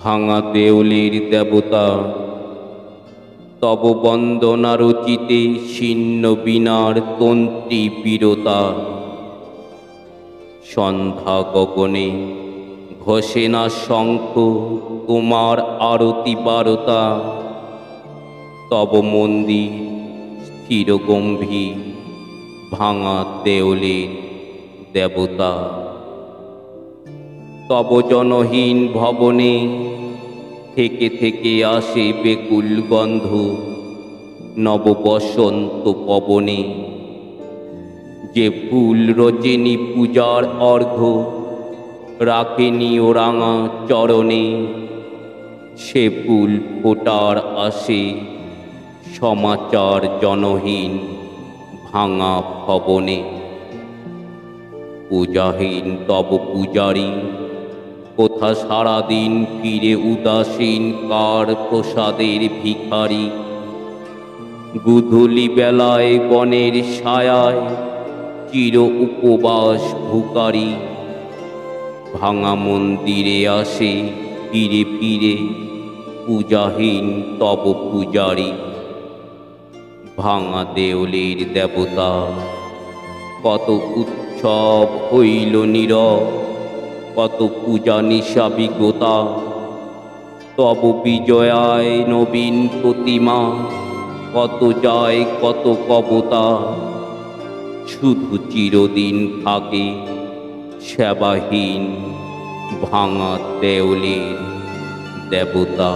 ভাঙা দেউলের দেবতা তব বন্দনা রচিতে ছিন্ন বীণার তন্ত্রী বীরতা। সন্ধ্যা গগনে ঘোষে না শঙ্খ তোমার আরতি বারতা। তব মন্দির স্থির গম্ভীর ভাঙা দেউলের দেবতা। তব জনহীন ভবনে থেকে থেকে আসে বেকুল গন্ধ নব বসন্ত পবনে। যে ফুল রচেনি পূজার অর্ঘ্য রাখেনি ও রাঙা চরণে, সে ফুল ফোটার আসে সমাচার জনহীন ভাঙা ভবনে। পূজাহীন তব পূজারী কোথা সারাদিন ফিরে উদাসীন কার প্রসাদের ভিখারি। গুধূলি বেলায় বনের ছায়ায় চির উপবাস ভুকারি। ভাঙা মন্দিরে আসে ফিরে ফিরে পূজাহীন তব পূজারী। ভাঙা দেউলের দেবতা কত উৎসব হইল নীরব, কত পূজা নিশা বিগতা। তব বিজয়ায় নবীন প্রতিমা কত যায় কত কবতা। শুধু চিরদিন থাকে সেবাহীন ভাঙা দেউলের দেবতা।